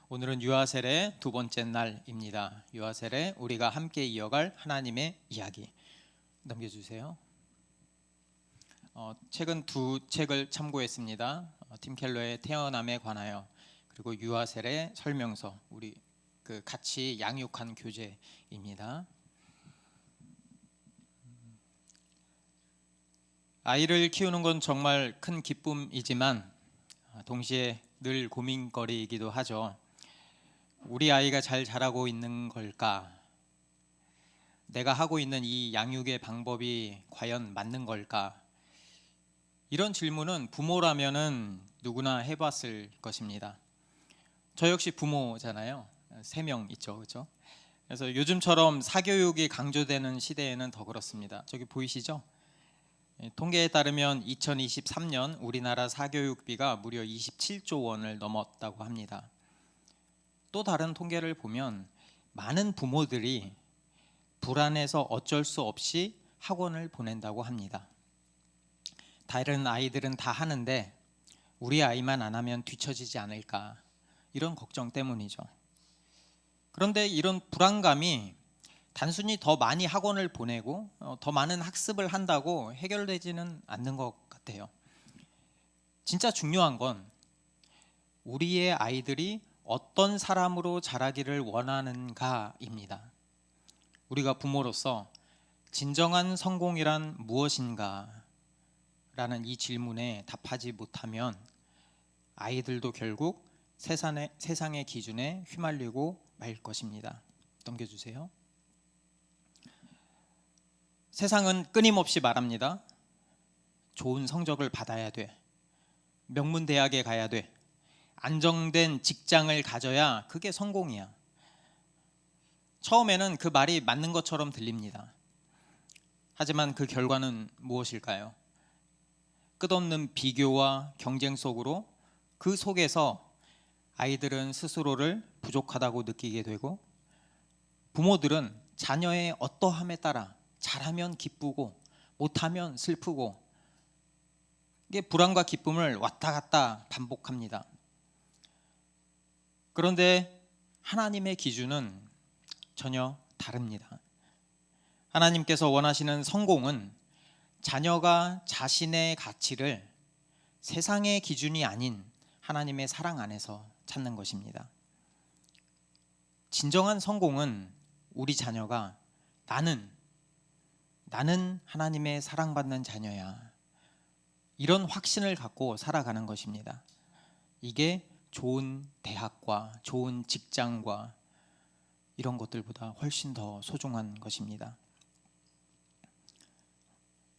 오늘은 유아셀의 두 번째 날입니다. 유아셀의 우리가 함께 이어갈 하나님의 이야기 넘겨주세요. 최근 두 책을 참고했습니다. 팀 켈러의 태어남에 관하여, 그리고 유아셀의 설명서, 우리 같이 양육한 교재입니다. 아이를 키우는 건 정말 큰 기쁨이지만 동시에 늘 고민거리이기도 하죠. 우리 아이가 잘 자라고 있는 걸까? 내가 하고 있는 이 양육의 방법이 과연 맞는 걸까? 이런 질문은 부모라면은 누구나 해봤을 것입니다. 저 역시 부모잖아요. 3명 있죠, 그렇죠? 그래서 요즘처럼 사교육이 강조되는 시대에는 더 그렇습니다. 저기 보이시죠? 통계에 따르면 2023년 우리나라 사교육비가 무려 27조 원을 넘었다고 합니다. 또 다른 통계를 보면 많은 부모들이 불안해서 어쩔 수 없이 학원을 보낸다고 합니다. 다른 아이들은 다 하는데 우리 아이만 안 하면 뒤처지지 않을까, 이런 걱정 때문이죠. 그런데 이런 불안감이 단순히 더 많이 학원을 보내고 더 많은 학습을 한다고 해결되지는 않는 것 같아요. 진짜 중요한 건 우리의 아이들이 어떤 사람으로 자라기를 원하는가입니다. 우리가 부모로서 진정한 성공이란 무엇인가? 라는 이 질문에 답하지 못하면 아이들도 결국 세상의 기준에 휘말리고 말 것입니다. 넘겨주세요. 세상은 끊임없이 말합니다. 좋은 성적을 받아야 돼. 명문대학에 가야 돼. 안정된 직장을 가져야 그게 성공이야. 처음에는 그 말이 맞는 것처럼 들립니다. 하지만 그 결과는 무엇일까요? 끝없는 비교와 경쟁 속으로, 그 속에서 아이들은 스스로를 부족하다고 느끼게 되고, 부모들은 자녀의 어떠함에 따라 잘하면 기쁘고 못하면 슬프고, 이게 불안과 기쁨을 왔다 갔다 반복합니다. 그런데 하나님의 기준은 전혀 다릅니다. 하나님께서 원하시는 성공은 자녀가 자신의 가치를 세상의 기준이 아닌 하나님의 사랑 안에서 찾는 것입니다. 진정한 성공은 우리 자녀가 나는 하나님의 사랑받는 자녀야, 이런 확신을 갖고 살아가는 것입니다. 이게 좋은 대학과 좋은 직장과 이런 것들보다 훨씬 더 소중한 것입니다.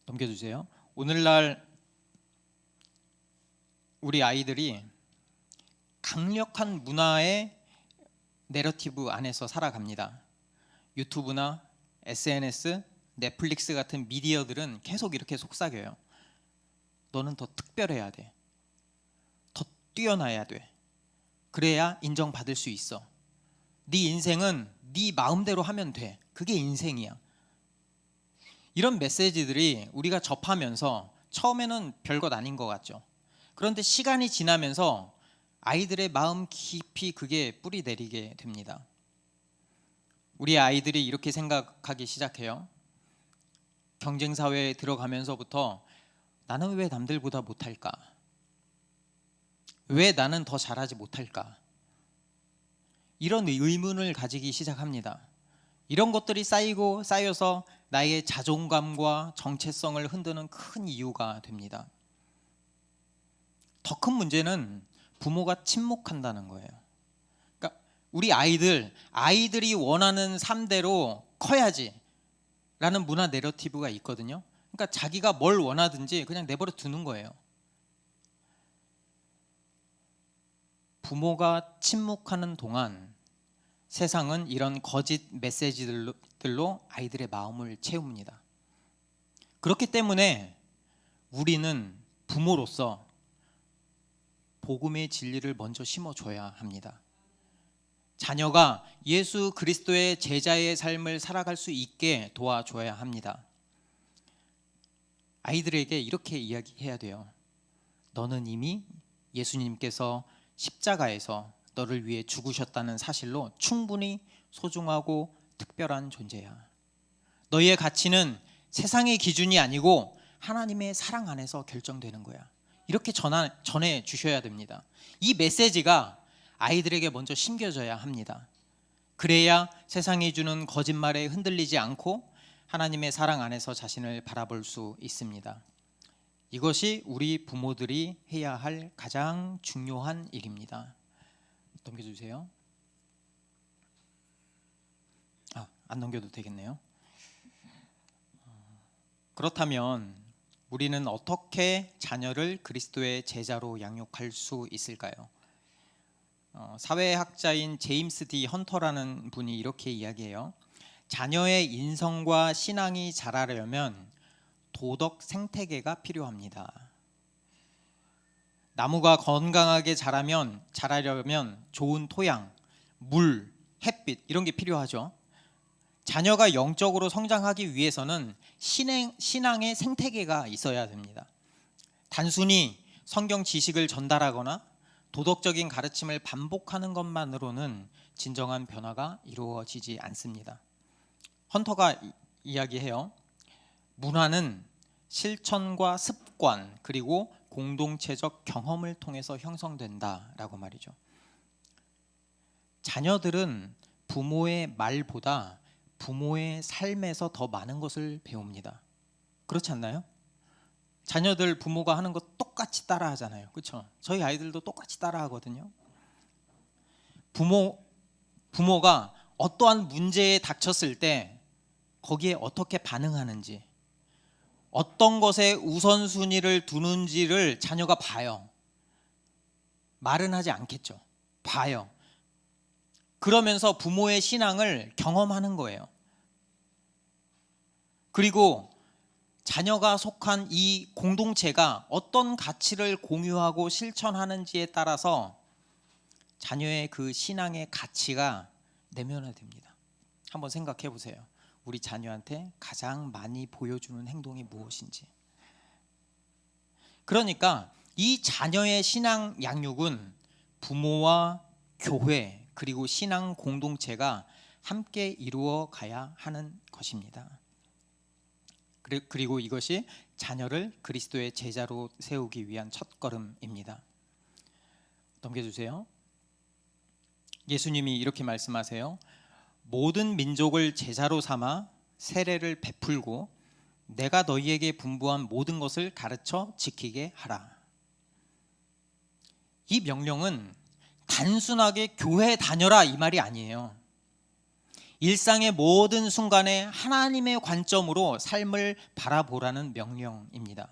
넘겨주세요. 오늘날 우리 아이들이 강력한 문화의 내러티브 안에서 살아갑니다. 유튜브나 SNS, 넷플릭스 같은 미디어들은 계속 이렇게 속삭여요. 너는 더 특별해야 돼. 더 뛰어나야 돼. 그래야 인정받을 수 있어. 네 인생은 네 마음대로 하면 돼. 그게 인생이야. 이런 메시지들이 우리가 접하면서 처음에는 별것 아닌 것 같죠. 그런데 시간이 지나면서 아이들의 마음 깊이 그게 뿌리 내리게 됩니다. 우리 아이들이 이렇게 생각하기 시작해요. 경쟁사회에 들어가면서부터 나는 왜 남들보다 못할까? 왜 나는 더 잘하지 못할까? 이런 의문을 가지기 시작합니다. 이런 것들이 쌓여서 나의 자존감과 정체성을 흔드는 큰 이유가 됩니다. 더 큰 문제는 부모가 침묵한다는 거예요. 그러니까 우리 아이들이 원하는 삶대로 커야지 라는 문화 내러티브가 있거든요. 그러니까 자기가 뭘 원하든지 그냥 내버려 두는 거예요. 부모가 침묵하는 동안 세상은 이런 거짓 메시지들로 아이들의 마음을 채웁니다. 그렇기 때문에 우리는 부모로서 복음의 진리를 먼저 심어줘야 합니다. 자녀가 예수 그리스도의 제자의 삶을 살아갈 수 있게 도와줘야 합니다. 아이들에게 이렇게 이야기해야 돼요. 너는 이미 예수님께서 십자가에서 너를 위해 죽으셨다는 사실로 충분히 소중하고 특별한 존재야. 너희의 가치는 세상의 기준이 아니고 하나님의 사랑 안에서 결정되는 거야. 이렇게 전해 주셔야 됩니다. 이 메시지가 아이들에게 먼저 심겨져야 합니다. 그래야 세상이 주는 거짓말에 흔들리지 않고 하나님의 사랑 안에서 자신을 바라볼 수 있습니다. 이것이 우리 부모들이 해야 할 가장 중요한 일입니다. 넘겨주세요. 안 넘겨도 되겠네요. 그렇다면 우리는 어떻게 자녀를 그리스도의 제자로 양육할 수 있을까요? 사회학자인 제임스 D 헌터라는 분이 이렇게 이야기해요. 자녀의 인성과 신앙이 자라려면 도덕 생태계가 필요합니다. 나무가 건강하게 자라려면 좋은 토양, 물, 햇빛 이런 게 필요하죠. 자녀가 영적으로 성장하기 위해서는 신앙의 생태계가 있어야 됩니다. 단순히 성경 지식을 전달하거나 도덕적인 가르침을 반복하는 것만으로는 진정한 변화가 이루어지지 않습니다. 헌터가 이야기해요. 문화는 실천과 습관 그리고 공동체적 경험을 통해서 형성된다라고 말이죠. 자녀들은 부모의 말보다 부모의 삶에서 더 많은 것을 배웁니다. 그렇지 않나요? 자녀들 부모가 하는 거 똑같이 따라 하잖아요. 그렇죠? 저희 아이들도 똑같이 따라 하거든요. 부모가 어떠한 문제에 닥쳤을 때 거기에 어떻게 반응하는지, 어떤 것에 우선순위를 두는지를 자녀가 봐요. 말은 하지 않겠죠. 봐요. 그러면서 부모의 신앙을 경험하는 거예요. 그리고 자녀가 속한 이 공동체가 어떤 가치를 공유하고 실천하는지에 따라서 자녀의 그 신앙의 가치가 내면화됩니다. 한번 생각해 보세요. 우리 자녀한테 가장 많이 보여주는 행동이 무엇인지. 그러니까 이 자녀의 신앙 양육은 부모와 교회 그리고 신앙 공동체가 함께 이루어 가야 하는 것입니다. 그리고 이것이 자녀를 그리스도의 제자로 세우기 위한 첫걸음입니다. 넘겨주세요. 예수님이 이렇게 말씀하세요. 모든 민족을 제자로 삼아 세례를 베풀고 내가 너희에게 분부한 모든 것을 가르쳐 지키게 하라. 이 명령은 단순하게 교회 다녀라 이 말이 아니에요. 일상의 모든 순간에 하나님의 관점으로 삶을 바라보라는 명령입니다.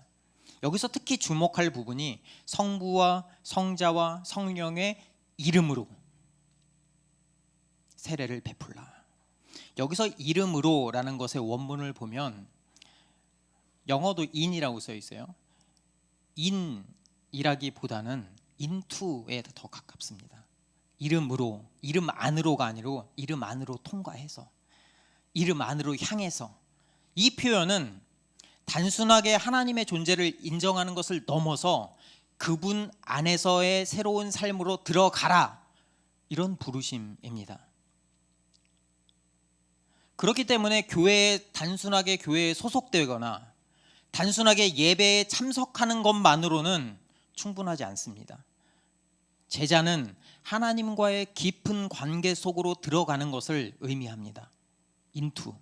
여기서 특히 주목할 부분이 성부와 성자와 성령의 이름으로 세례를 베풀라. 여기서 이름으로라는 것의 원문을 보면 영어도 in이라고 써 있어요. in이라기보다는 into에 더 가깝습니다. 이름으로, 이름 안으로가 아니고 이름 안으로 통과해서, 이름 안으로 향해서. 이 표현은 단순하게 하나님의 존재를 인정하는 것을 넘어서 그분 안에서의 새로운 삶으로 들어가라, 이런 부르심입니다. 그렇기 때문에 단순하게 교회에 소속되거나 단순하게 예배에 참석하는 것만으로는 충분하지 않습니다. 제자는 하나님과의 깊은 관계 속으로 들어가는 것을 의미합니다. into.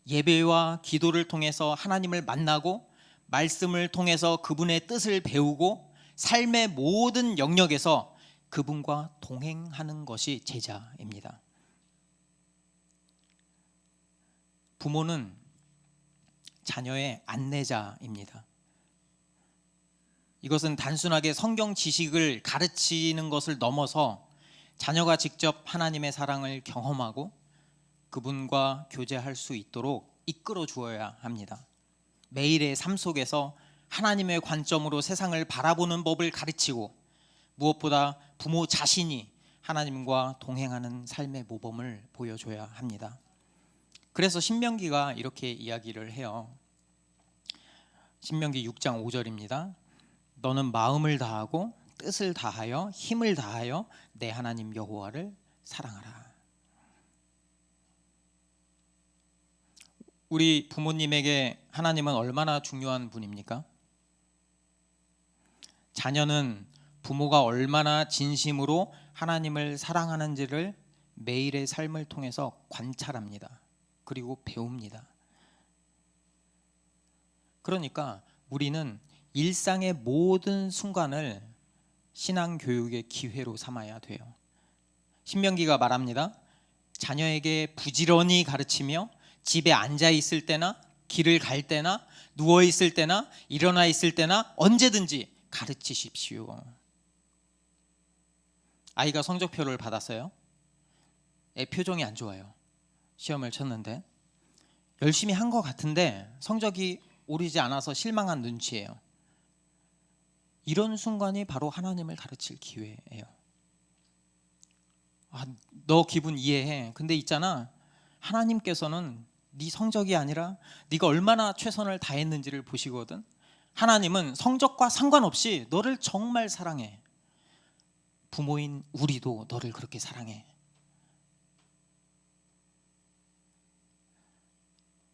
예배와 기도를 통해서 하나님을 만나고 말씀을 통해서 그분의 뜻을 배우고 삶의 모든 영역에서 그분과 동행하는 것이 제자입니다. 부모는 자녀의 안내자입니다. 이것은 단순하게 성경 지식을 가르치는 것을 넘어서 자녀가 직접 하나님의 사랑을 경험하고 그분과 교제할 수 있도록 이끌어 주어야 합니다. 매일의 삶 속에서 하나님의 관점으로 세상을 바라보는 법을 가르치고 무엇보다 부모 자신이 하나님과 동행하는 삶의 모범을 보여줘야 합니다. 그래서 신명기가 이렇게 이야기를 해요. 신명기 6장 5절입니다. 너는 마음을 다하고 뜻을 다하여 힘을 다하여 내 하나님 여호와를 사랑하라. 우리 부모님에게 하나님은 얼마나 중요한 분입니까? 자녀는 부모가 얼마나 진심으로 하나님을 사랑하는지를 매일의 삶을 통해서 관찰합니다. 그리고 배웁니다. 그러니까 우리는 일상의 모든 순간을 신앙 교육의 기회로 삼아야 돼요. 신명기가 말합니다. 자녀에게 부지런히 가르치며 집에 앉아 있을 때나 길을 갈 때나 누워 있을 때나 일어나 있을 때나 언제든지 가르치십시오. 아이가 성적표를 받았어요. 애 표정이 안 좋아요. 시험을 쳤는데 열심히 한 것 같은데 성적이 오르지 않아서 실망한 눈치예요. 이런 순간이 바로 하나님을 가르칠 기회예요. 너 기분 이해해. 근데 있잖아, 하나님께서는 네 성적이 아니라 네가 얼마나 최선을 다했는지를 보시거든. 하나님은 성적과 상관없이 너를 정말 사랑해. 부모인 우리도 너를 그렇게 사랑해.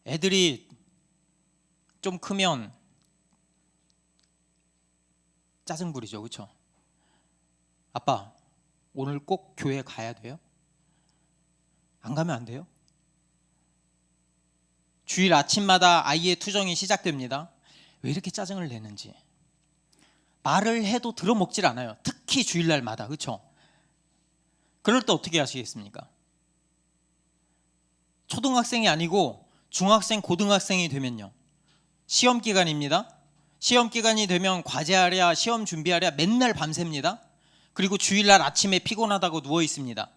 애들이 좀 크면 짜증 부리죠, 그렇죠? 아빠, 오늘 꼭 교회 가야 돼요? 안 가면 안 돼요? 주일 아침마다 아이의 투정이 시작됩니다. 왜 이렇게 짜증을 내는지. 말을 해도 들어먹질 않아요. 특히 주일날마다, 그렇죠? 그럴 때 어떻게 하시겠습니까? 초등학생이 아니고 중학생, 고등학생이 되면요, 시험 기간입니다. 시험 기간이 되면 과제하랴 시험 준비하랴 맨날 밤새입니다. 그리고 주일날 아침에 피곤하다고 누워 있습니다.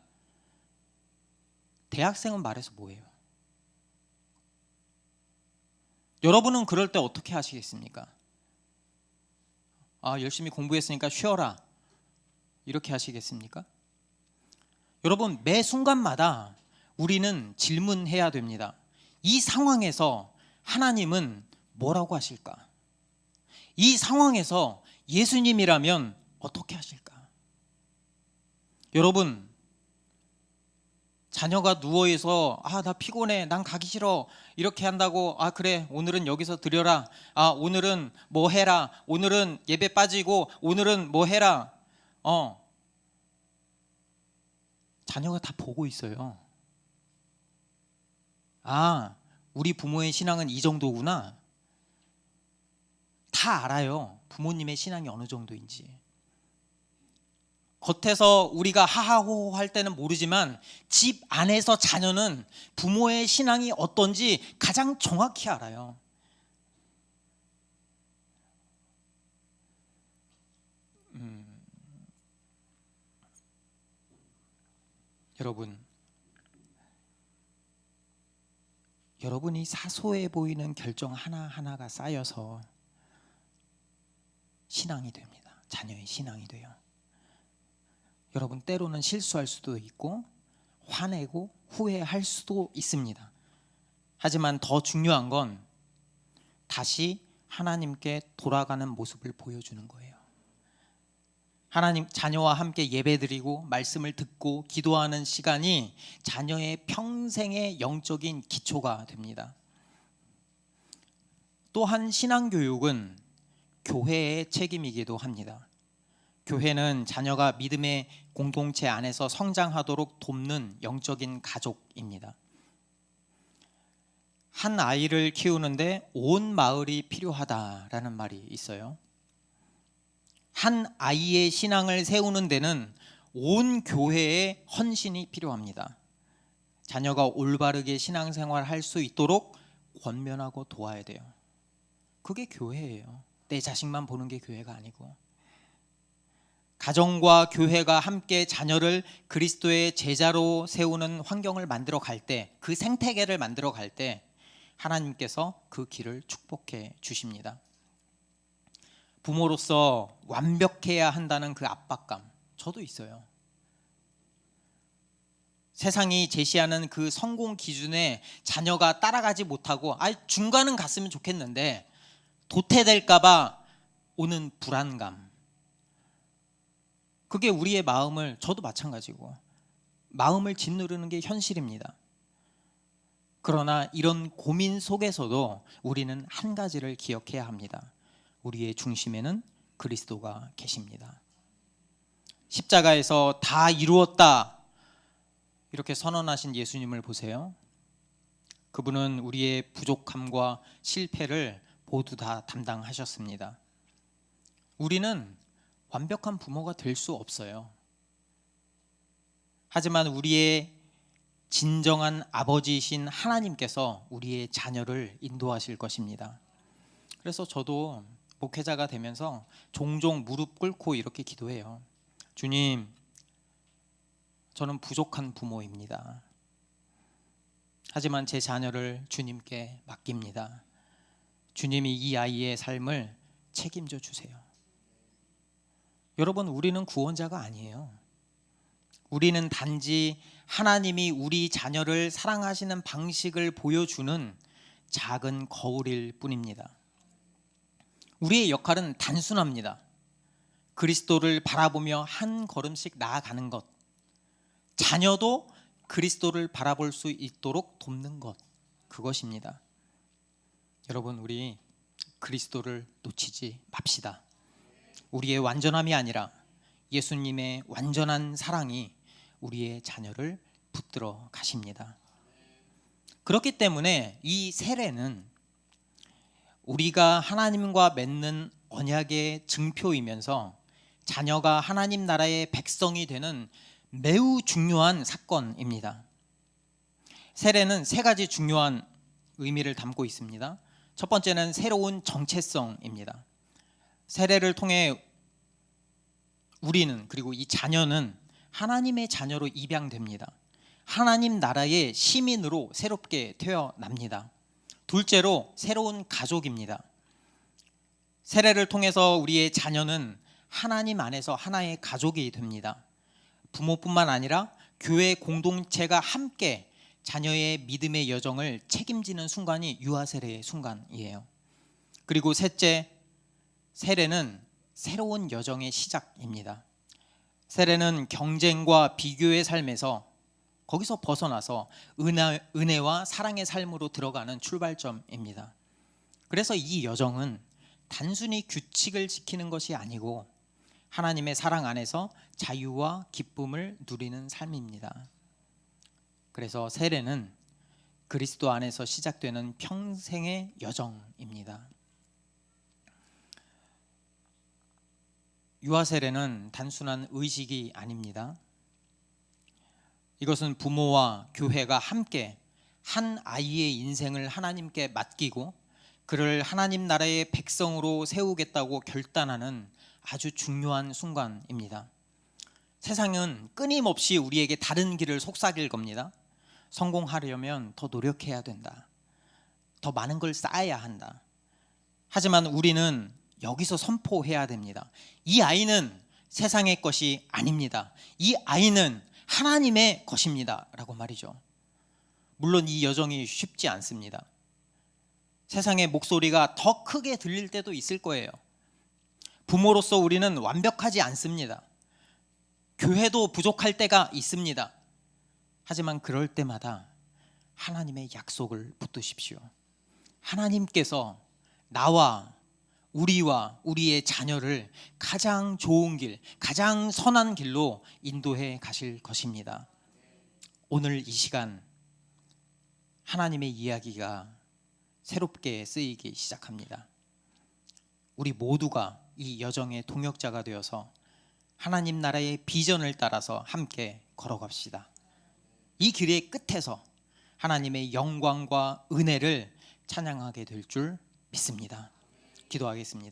대학생은 말해서 뭐예요? 여러분은 그럴 때 어떻게 하시겠습니까? 열심히 공부했으니까 쉬어라, 이렇게 하시겠습니까? 여러분, 매 순간마다 우리는 질문해야 됩니다. 이 상황에서 하나님은 뭐라고 하실까? 이 상황에서 예수님이라면 어떻게 하실까? 여러분, 자녀가 누워있어 나 피곤해, 난 가기 싫어, 이렇게 한다고 그래, 오늘은 여기서 드려라, 오늘은 뭐 해라, 오늘은 예배 빠지고 오늘은 뭐 해라. 자녀가 다 보고 있어요. 우리 부모의 신앙은 이 정도구나. 다 알아요. 부모님의 신앙이 어느 정도인지. 겉에서 우리가 하하호호 할 때는 모르지만 집 안에서 자녀는 부모의 신앙이 어떤지 가장 정확히 알아요. 여러분이 사소해 보이는 결정 하나하나가 쌓여서 신앙이 됩니다. 자녀의 신앙이 돼요. 여러분, 때로는 실수할 수도 있고 화내고 후회할 수도 있습니다. 하지만 더 중요한 건 다시 하나님께 돌아가는 모습을 보여주는 거예요. 하나님, 자녀와 함께 예배드리고 말씀을 듣고 기도하는 시간이 자녀의 평생의 영적인 기초가 됩니다. 또한 신앙교육은 교회의 책임이기도 합니다. 교회는 자녀가 믿음의 공동체 안에서 성장하도록 돕는 영적인 가족입니다. 한 아이를 키우는데 온 마을이 필요하다라는 말이 있어요. 한 아이의 신앙을 세우는 데는 온 교회의 헌신이 필요합니다. 자녀가 올바르게 신앙생활을 할 수 있도록 권면하고 도와야 돼요. 그게 교회예요. 내 자식만 보는 게 교회가 아니고. 가정과 교회가 함께 자녀를 그리스도의 제자로 세우는 환경을 만들어 갈 때, 그 생태계를 만들어 갈 때 하나님께서 그 길을 축복해 주십니다. 부모로서 완벽해야 한다는 그 압박감, 저도 있어요. 세상이 제시하는 그 성공 기준에 자녀가 따라가지 못하고 중간은 갔으면 좋겠는데 도태될까 봐 오는 불안감, 그게 우리의 마음을, 저도 마찬가지고 마음을 짓누르는 게 현실입니다. 그러나 이런 고민 속에서도 우리는 한 가지를 기억해야 합니다. 우리의 중심에는 그리스도가 계십니다. 십자가에서 다 이루었다 이렇게 선언하신 예수님을 보세요. 그분은 우리의 부족함과 실패를 모두 다 담당하셨습니다. 우리는 완벽한 부모가 될 수 없어요. 하지만 우리의 진정한 아버지이신 하나님께서 우리의 자녀를 인도하실 것입니다. 그래서 저도 목회자가 되면서 종종 무릎 꿇고 이렇게 기도해요. 주님, 저는 부족한 부모입니다. 하지만 제 자녀를 주님께 맡깁니다. 주님이 이 아이의 삶을 책임져 주세요. 여러분, 우리는 구원자가 아니에요. 우리는 단지 하나님이 우리 자녀를 사랑하시는 방식을 보여주는 작은 거울일 뿐입니다. 우리의 역할은 단순합니다. 그리스도를 바라보며 한 걸음씩 나아가는 것, 자녀도 그리스도를 바라볼 수 있도록 돕는 것, 그것입니다. 여러분, 우리 그리스도를 놓치지 맙시다. 우리의 완전함이 아니라 예수님의 완전한 사랑이 우리의 자녀를 붙들어 가십니다. 그렇기 때문에 이 세례는 우리가 하나님과 맺는 언약의 증표이면서 자녀가 하나님 나라의 백성이 되는 매우 중요한 사건입니다. 세례는 세 가지 중요한 의미를 담고 있습니다. 첫 번째는 새로운 정체성입니다. 세례를 통해 우리는, 그리고 이 자녀는 하나님의 자녀로 입양됩니다. 하나님 나라의 시민으로 새롭게 태어납니다. 둘째로 새로운 가족입니다. 세례를 통해서 우리의 자녀는 하나님 안에서 하나의 가족이 됩니다. 부모뿐만 아니라 교회 공동체가 함께 자녀의 믿음의 여정을 책임지는 순간이 유아세례의 순간이에요. 그리고 셋째, 세례는 새로운 여정의 시작입니다. 세례는 경쟁과 비교의 삶에서 거기서 벗어나서 은혜와 사랑의 삶으로 들어가는 출발점입니다. 그래서 이 여정은 단순히 규칙을 지키는 것이 아니고 하나님의 사랑 안에서 자유와 기쁨을 누리는 삶입니다. 그래서 세례는 그리스도 안에서 시작되는 평생의 여정입니다. 유아세례는 단순한 의식이 아닙니다. 이것은 부모와 교회가 함께 한 아이의 인생을 하나님께 맡기고 그를 하나님 나라의 백성으로 세우겠다고 결단하는 아주 중요한 순간입니다. 세상은 끊임없이 우리에게 다른 길을 속삭일 겁니다. 성공하려면 더 노력해야 된다. 더 많은 걸 쌓아야 한다. 하지만 우리는 여기서 선포해야 됩니다. 이 아이는 세상의 것이 아닙니다. 이 아이는 하나님의 것입니다 라고 말이죠. 물론 이 여정이 쉽지 않습니다. 세상의 목소리가 더 크게 들릴 때도 있을 거예요. 부모로서 우리는 완벽하지 않습니다. 교회도 부족할 때가 있습니다. 하지만 그럴 때마다 하나님의 약속을 붙드십시오. 하나님께서 나와 우리와 우리의 자녀를 가장 좋은 길, 가장 선한 길로 인도해 가실 것입니다. 오늘 이 시간 하나님의 이야기가 새롭게 쓰이기 시작합니다. 우리 모두가 이 여정의 동역자가 되어서 하나님 나라의 비전을 따라서 함께 걸어갑시다. 이 길의 끝에서 하나님의 영광과 은혜를 찬양하게 될 줄 믿습니다. 기도하겠습니다.